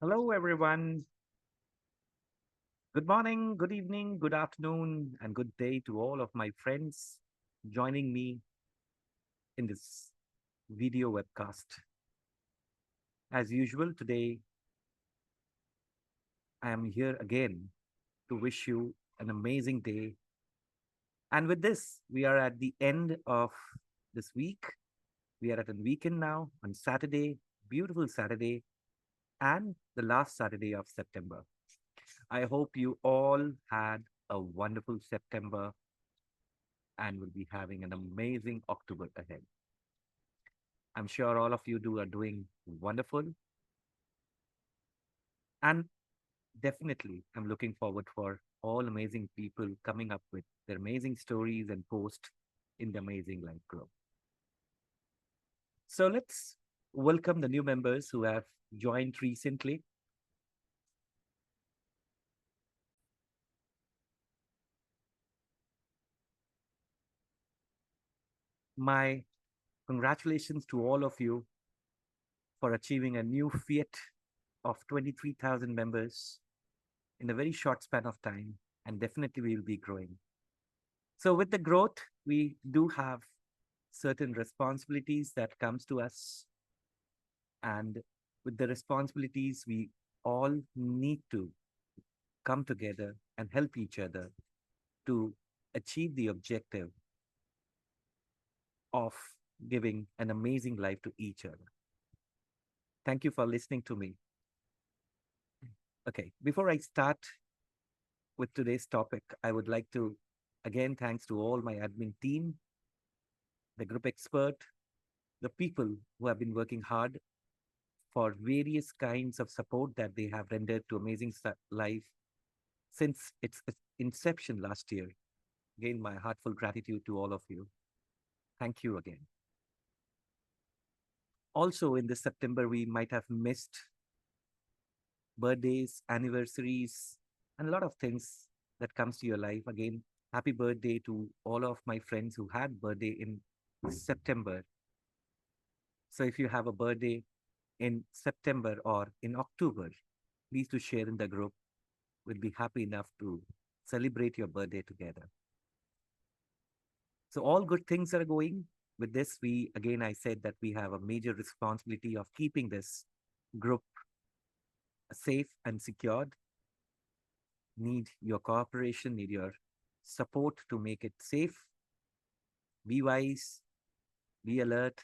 Hello, everyone. Good morning, good evening, good afternoon, and good day to all of my friends joining me in this video webcast. As usual, today I am here again to wish you an amazing day. And with this, we are at the end of this week. We are at a weekend now on Saturday, beautiful Saturday, and the last Saturday of September. I hope you all had a wonderful September and will be having an amazing October ahead. I'm sure all of you are doing wonderful, and definitely I'm looking forward for all amazing people coming up with their amazing stories and posts in the Amazing Life group. So let's welcome the new members who have joined recently. My congratulations to all of you for achieving a new feat of 23,000 members in a very short span of time, and definitely we will be growing. So with the growth, we do have certain responsibilities that comes to us, and with the responsibilities, we all need to come together and help each other to achieve the objective of giving an amazing life to each other. Thank you for listening to me. Okay, before I start with today's topic, I would like to again thanks to all my admin team, the group expert, the people who have been working hard for various kinds of support that they have rendered to Amazing Life since its inception last year. Again, my heartfelt gratitude to all of you. Thank you again. Also, in this September, we might have missed birthdays, anniversaries, and a lot of things that comes to your life. Again, happy birthday to all of my friends who had birthday in September. So if you have a birthday in September or in October, please do share in the group. We'll be happy enough to celebrate your birthday together. So all good things are going. With this, again, I said that we have a major responsibility of keeping this group safe and secured. Need your cooperation, need your support to make it safe. Be wise, be alert,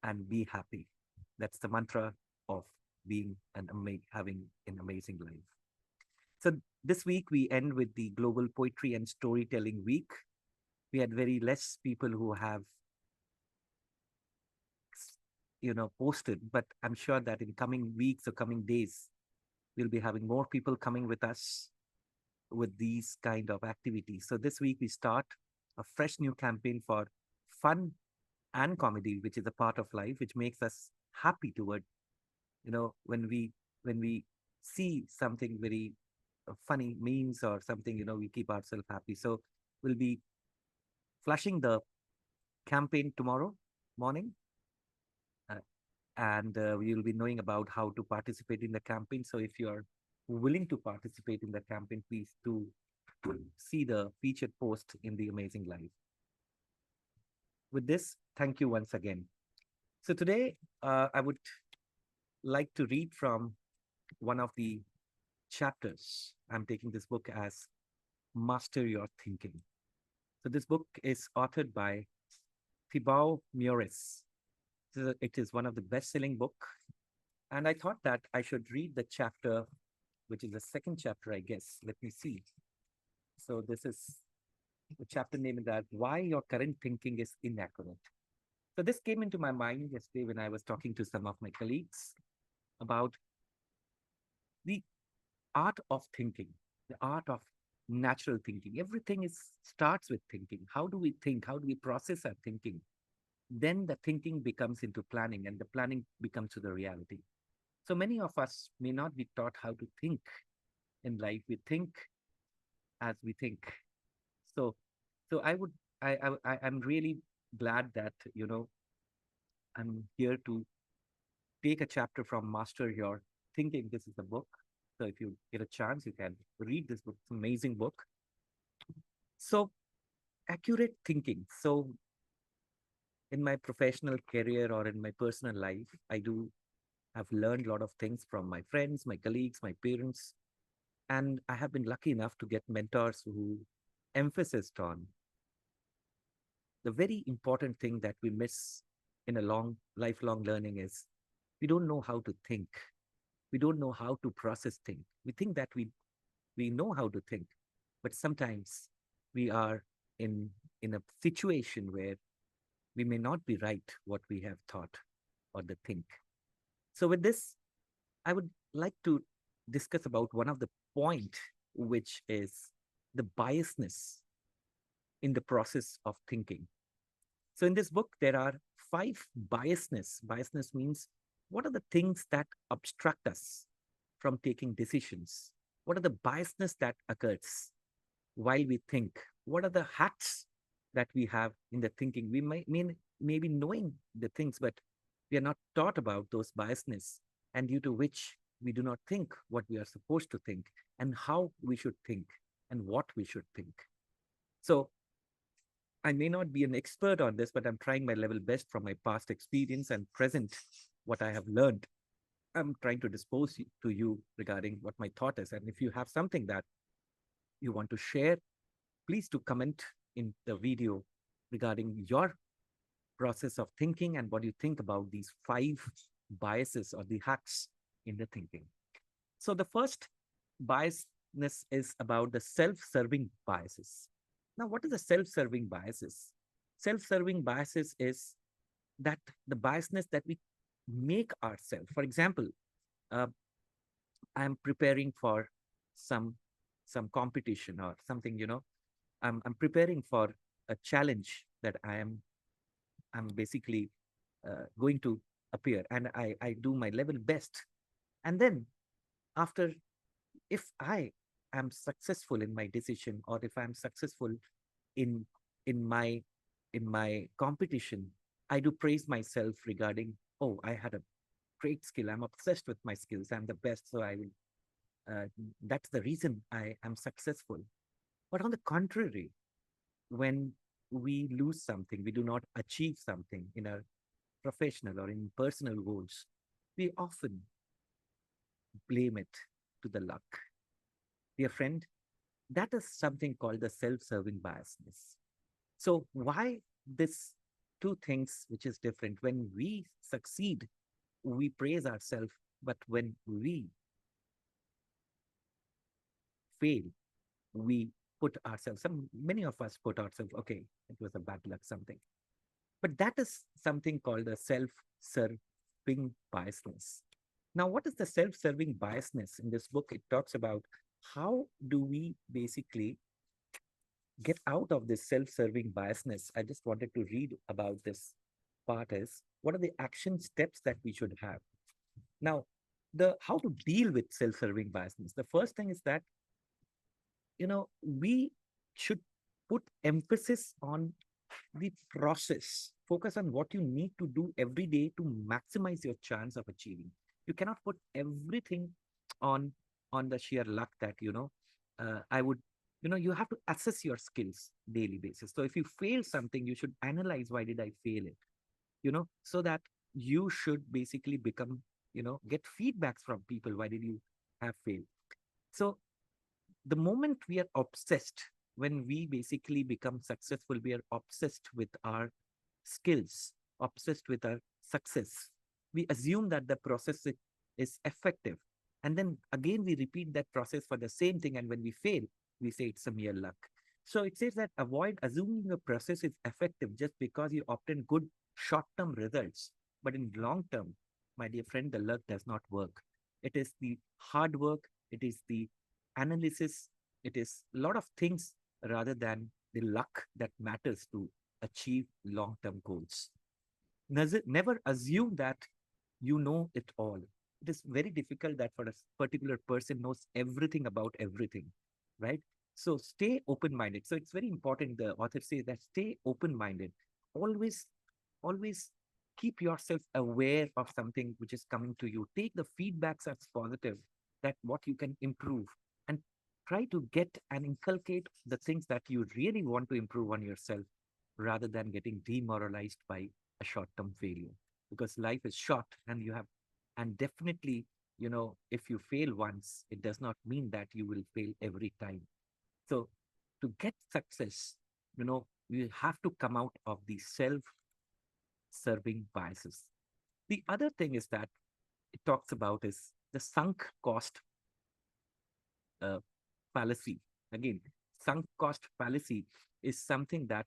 and be happy. That's the mantra of being having an amazing life. So this week we end with the Global Poetry and Storytelling Week. We had very less people who have posted, but I'm sure that in coming weeks or coming days we'll be having more people coming with us with these kind of activities. So this week we start a fresh new campaign for fun and comedy, which is a part of life, which makes us happy toward, when we see something very funny memes or something, we keep ourselves happy. So we'll be flashing the campaign tomorrow morning, uh, and we will be knowing about how to participate in the campaign. So if you are willing to participate in the campaign, please do see the featured post in the Amazing Life. With this, thank you once again. So today, I would like to read from one of the chapters. I'm taking this book as Master Your Thinking. So this book is authored by Thibaut Mures. It is one of the best-selling book, and I thought that I should read the chapter, which is the second chapter, I guess. Let me see. So this is the chapter name that Why Your Current Thinking is Inaccurate. So this came into my mind yesterday when I was talking to some of my colleagues about the art of thinking, the art of natural thinking. Everything is starts with thinking. How do we think? How do we process our thinking? Then the thinking becomes into planning, and the planning becomes to the reality. So many of us may not be taught how to think in life. We think as we think. So, so I would, I'm really glad that I'm here to take a chapter from Master Your Thinking. This is the book. So if you get a chance, you can read this book. It's an amazing book. So accurate thinking. So in my professional career or in my personal life, I do have learned a lot of things from my friends, my colleagues, my parents, and I have been lucky enough to get mentors who emphasized on the very important thing that we miss in a long lifelong learning is we don't know how to think. We don't know how to process things. We think that we know how to think, but sometimes we are in in a situation where we may not be right what we have thought or the think. So with this, I would like to discuss about one of the point, which is the biasness in the process of thinking. So in this book, there are five biasness. Biasness means what are the things that obstruct us from taking decisions? What are the biasness that occurs while we think? What are the hacks that we have in the thinking? We might mean maybe knowing the things, but we are not taught about those biasness, and due to which we do not think what we are supposed to think and how we should think and what we should think. So I may not be an expert on this, but I'm trying my level best from my past experience and present what I have learned. I'm trying to dispose to you regarding what my thought is. And if you have something that you want to share, please do comment in the video regarding your process of thinking and what you think about these five biases or the hacks in the thinking. So the first biasness is about the self-serving biases. Now, what is the self-serving biases? Self-serving biases is that the biasness that we make ourselves. For example, uh, I'm preparing for some some competition or something. I'm preparing for a challenge that I'm basically going to appear, and I do my level best. And then after, if I am successful in my decision, or if I'm successful in in my in my competition, I do praise myself regarding, oh, I had a great skill. I'm obsessed with my skills. I'm the best, so I will. That's the reason I am successful. But on the contrary, when we lose something, we do not achieve something in our professional or in personal goals, we often blame it to the luck. Dear friend, that is something called the self-serving biasness. So why this two things which is different? When we succeed, we praise ourselves, but when we fail, we put ourselves, many of us put ourselves, okay, it was a bad luck, something. But that is something called a self-serving biasness. Now, what is the self-serving biasness? In this book, it talks about how do we basically get out of this self-serving biasness. I just wanted to read about this part is what are the action steps that we should have. Now, the how to deal with self-serving biasness. The first thing is that we should put emphasis on the process. Focus on what you need to do every day to maximize your chance of achieving. You cannot put everything on on the sheer luck that I would. You have to assess your skills daily basis. So if you fail something, you should analyze why did I fail it. So that you should basically become get feedbacks from people. Why did you have failed? So the moment we are obsessed, when we basically become successful, we are obsessed with our skills, obsessed with our success. We assume that the process is effective. And then again, we repeat that process for the same thing. And when we fail, we say it's a mere luck. So it says that avoid assuming your process is effective just because you obtain good short term results. But in long term, my dear friend, the luck does not work. It is the hard work, it is the analysis, it is a lot of things rather than the luck that matters to achieve long term goals. Never assume that you know it all. It is very difficult that for a particular person knows everything about everything, right? So stay open minded. So it's very important. The author says that stay open minded. Always, always keep yourself aware of something which is coming to you. Take the feedbacks as positive, that what you can improve, and try to get and inculcate the things that you really want to improve on yourself, rather than getting demoralized by a short-term failure. Because life is short, and you have, and definitely, if you fail once, it does not mean that you will fail every time. So to get success, you have to come out of the self-serving biases. The other thing is that it talks about is the sunk cost uh, fallacy. Again, sunk cost fallacy is something that,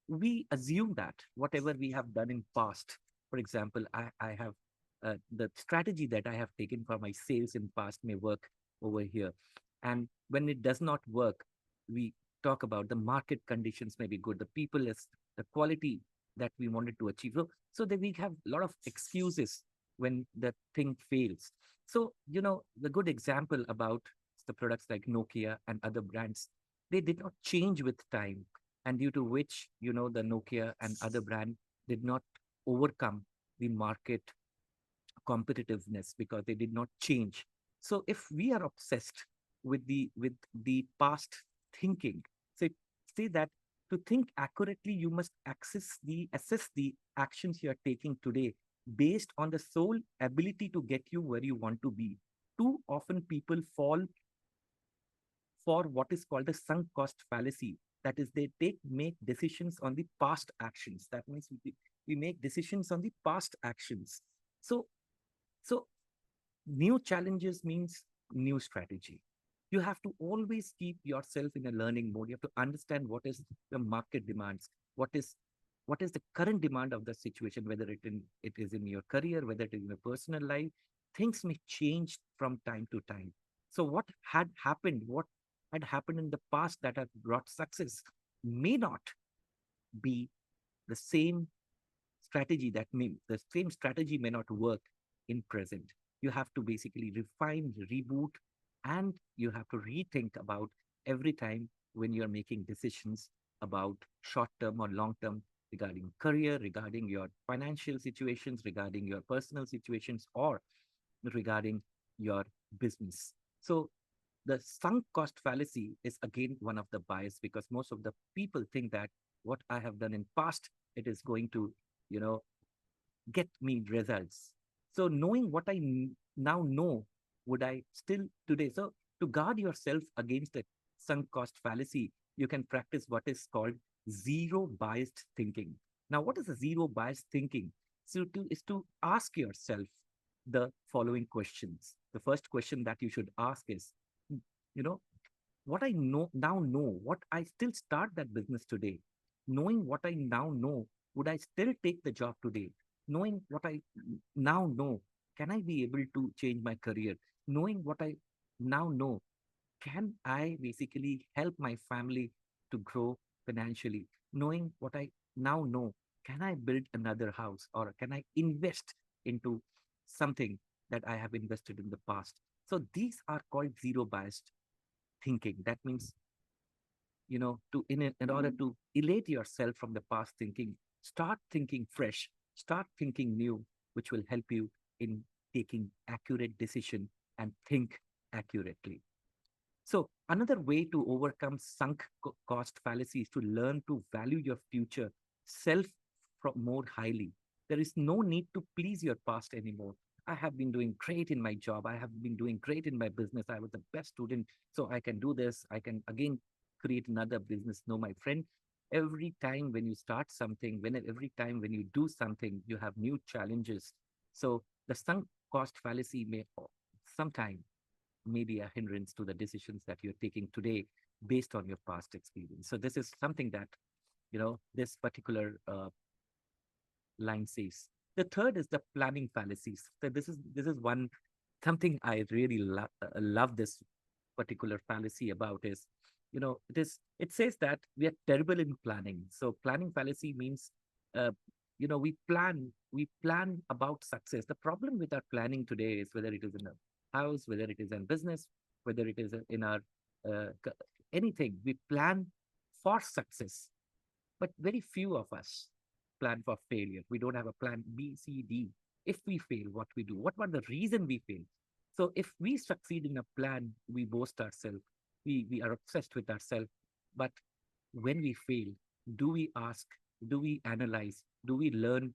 we assume that whatever we have done in past, for example, I have the strategy that I have taken for my sales in past may work over here. And when it does not work, we talk about the market conditions may be good, the people is the quality that we wanted to achieve. So that we have a lot of excuses when the thing fails. So, the good example about the products like Nokia and other brands, they did not change with time, and due to which, the Nokia and other brand did not overcome the market competitiveness because they did not change. So if we are obsessed with the past thinking, so say that to think accurately, you must assess the actions you are taking today based on the sole ability to get you where you want to be. Too often people fall for what is called the sunk cost fallacy. That is, they make decisions on the past actions. That means we make decisions on the past actions. So, so new challenges means new strategy. You have to always keep yourself in a learning mode. You have to understand what is the market demands, what is the current demand of the situation, whether it is in your career, whether it is in your personal life. Things may change from time to time. So what had happened in the past that had brought success may not be the same the same strategy may not work in present. You have to basically refine, reboot, and you have to rethink about every time when you're making decisions about short term or long term, regarding career, regarding your financial situations, regarding your personal situations, or regarding your business. So the sunk cost fallacy is again one of the bias, because most of the people think that what I have done in past, it is going to, you know get me results. So knowing what now know, would I still today? So to guard yourself against the sunk cost fallacy, you can practice what is called zero biased thinking. Now, what is a zero biased thinking? So is to ask yourself the following questions. The first question that you should ask is, you know, what I know, what I still start that business today. Knowing what I now know, would I still take the job today? Knowing what I now know, can I be able to change my career? Knowing what I now know, can I basically help my family to grow financially? Knowing what I now know, can I build another house, or can I invest into something that I have invested in the past? So these are called zero biased thinking. That means, in order to elate yourself from the past thinking, start thinking fresh, start thinking new, which will help you in taking accurate decision and think accurately. So another way to overcome sunk cost fallacy is to learn to value your future self more highly. There is no need to please your past anymore. I have been doing great in my job. I have been doing great in my business. I was the best student, so I can do this. I can again create another business. No, my friend, every time when you start something, every time when you do something, you have new challenges. So the sunk cost fallacy may sometime maybe a hindrance to the decisions that you're taking today based on your past experience. So this is something that, this particular line says. The third is the planning fallacies. So this is one something I really love this particular fallacy about is, it says that we are terrible in planning. So planning fallacy means, uh, we plan about success. The problem with our planning today is whether it is in a house, whether it is in business, whether it is in our anything, we plan for success, but very few of us. plan for failure. We don't have a plan B, C, D. If we fail, what we do? What was the reason we fail? So if we succeed in a plan, we boast ourselves. We are obsessed with ourselves. But when we fail, do we ask? Do we analyze? Do we learn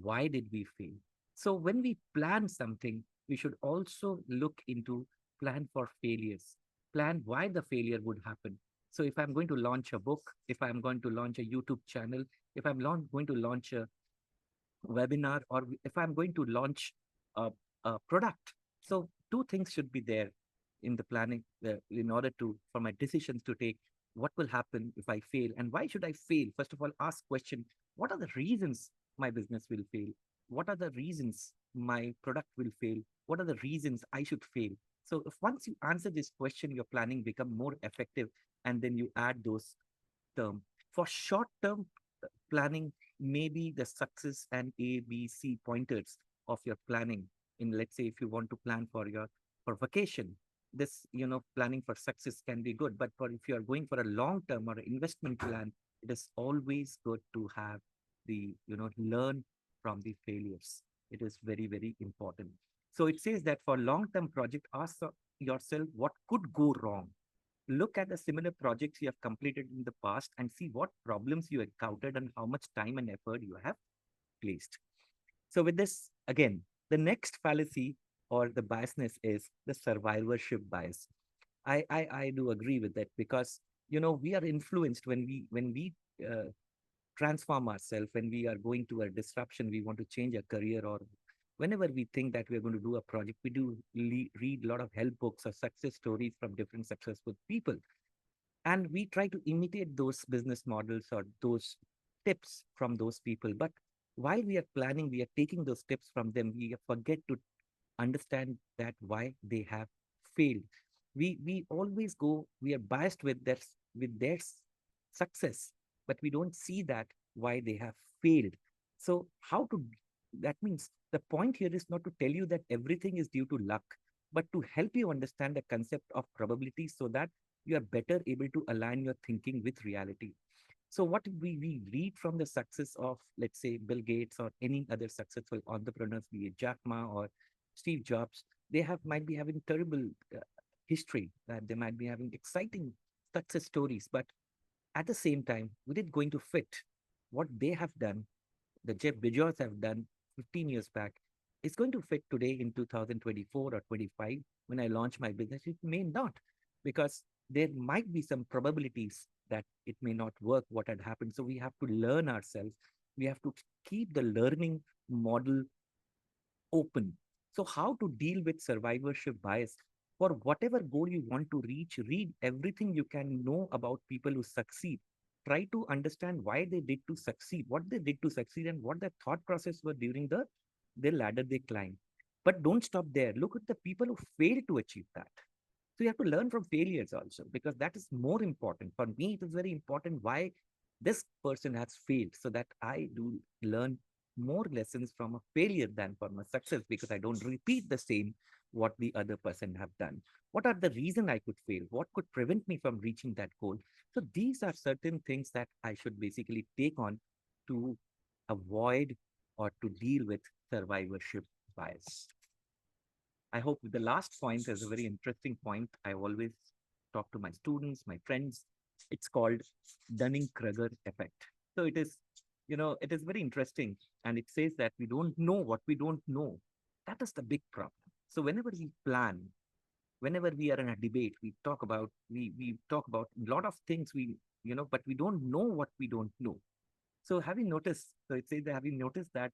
why did we fail? So when we plan something, we should also look into plan for failures, plan why the failure would happen. So if I'm going to launch a book, if I'm going to launch a YouTube channel, if I'm going to launch a webinar, or if I'm going to launch a product. So two things should be there in the planning in order to for my decisions to take. What will happen if I fail, and why should I fail? First of all, ask question: what are the reasons my business will fail? What are the reasons my product will fail? What are the reasons I should fail? So if once you answer this question, your planning become more effective, and then you add those term. For short term planning, maybe the success and A, B, C pointers of your planning. In, let's say, if you want to plan for your for vacation, this planning for success can be good. But for if you are going for a long term or investment plan, it is always good to have the learn from the failures. It is very, very important. So it says that for long term project, ask yourself what could go wrong. Look at the similar projects you have completed in the past and see what problems you encountered and how much time and effort you have placed. So with this, again, the next fallacy or the biasness is the survivorship bias. I do agree with that, because we are influenced when we transform ourselves, when we are going to a disruption, we want to change a career, or whenever we think that we're going to do a project, we do read a lot of help books or success stories from different successful people, and we try to imitate those business models or those tips from those people. But while we are planning, we are taking those tips from them, we forget to understand that why they have failed. We always go, we are biased with their success, but we don't see that why they have failed. So how to that means the point here is not to tell you that everything is due to luck, but to help you understand the concept of probability so that you are better able to align your thinking with reality. So what we read from the success of, let's say, Bill Gates or any other successful entrepreneurs, be it Jack Ma or Steve Jobs, they might be having terrible history, that they might be having exciting success stories, but at the same time, would it going to fit what they have done, the Jeff Bezos have done 15 years back, is going to fit today in 2024 or 25 when I launch my business? It may not, because there might be some probabilities that it may not work what had happened. So we have to learn ourselves. We have to keep the learning model open. So how to deal with survivorship bias? For whatever goal you want to reach, read everything you can know about people who succeed. Try to understand why they did to succeed, what they did to succeed, and what their thought process were during the ladder they climbed. But don't stop there. Look at the people who failed to achieve that. So you have to learn from failures also, because that is more important. For me, it is very important why this person has failed, so that I do learn more lessons from a failure than from a success, because I don't repeat the same what the other person have done. What are the reason I could fail? What could prevent me from reaching that goal? So these are certain things that I should basically take on to avoid or to deal with survivorship bias. I hope the last point is a very interesting point. I always talk to my students, my friends. It's called Dunning-Kruger effect. So it is very interesting. And it says that we don't know what we don't know. That is the big problem. So whenever we plan, whenever we are in a debate, we talk about a lot of things but we don't know what we don't know. So have you noticed? So it says that have you noticed that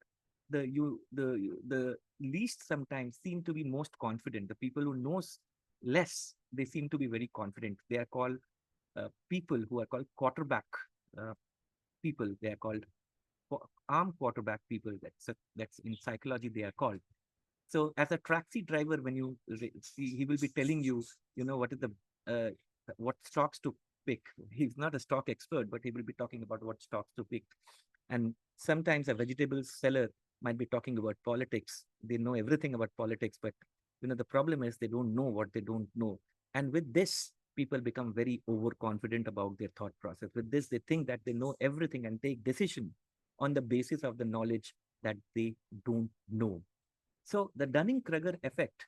the least sometimes seem to be most confident. The people who knows less, they seem to be very confident. They are called people who are called quarterback uh, people. They are called arm quarterback people. That's in psychology they are called. So as a taxi driver, when you see, he will be telling you, what is the uh, what stocks to pick. He's not a stock expert, but he will be talking about what stocks to pick. And sometimes a vegetables seller might be talking about politics. They know everything about politics, but the problem is they don't know what they don't know. And with this, people become very overconfident about their thought process. With this, they think that they know everything and take decision on the basis of the knowledge that they don't know. So the Dunning-Kruger effect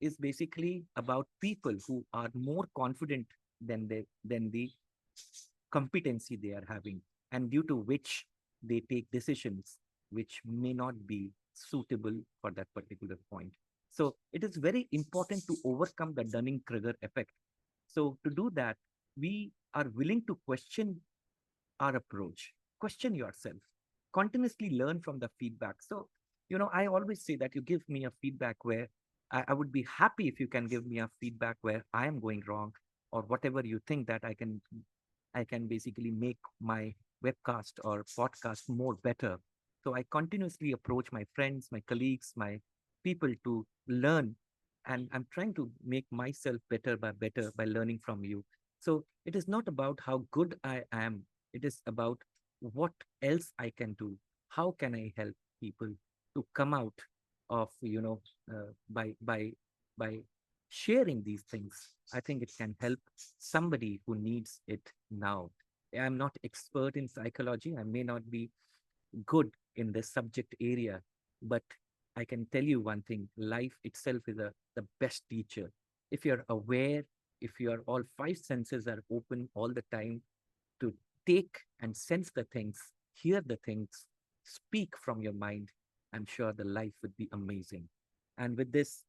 is basically about people who are more confident than the competency they are having, and due to which they take decisions which may not be suitable for that particular point. So it is very important to overcome the Dunning-Kruger effect. So to do that, we are willing to question our approach, question yourself, continuously learn from the feedback. So, I always say that you give me a feedback where I would be happy if you can give me a feedback where I am going wrong, or whatever you think that I can basically make my webcast or podcast more better. So I continuously approach my friends, my colleagues, my people to learn. And I'm trying to make myself better by learning from you. So it is not about how good I am. It is about what else I can do. How can I help people to come out of, by sharing these things. I think it can help somebody who needs it now. I'm not expert in psychology. I may not be good in this subject area, but I can tell you one thing: life itself is the best teacher. If you're aware, if your all five senses are open all the time to take and sense the things, hear the things, speak from your mind, I'm sure the life would be amazing. And with this,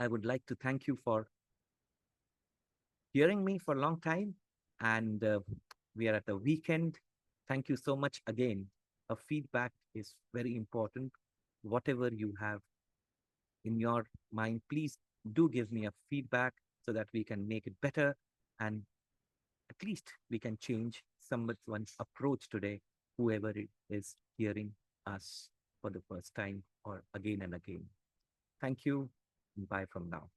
I would like to thank you for hearing me for a long time. And we are at the weekend. Thank you so much again. A feedback is very important. Whatever you have in your mind, please do give me a feedback so that we can make it better. And at least we can change someone's approach today, whoever it is hearing us for the first time or again and again. Thank you. Bye from now.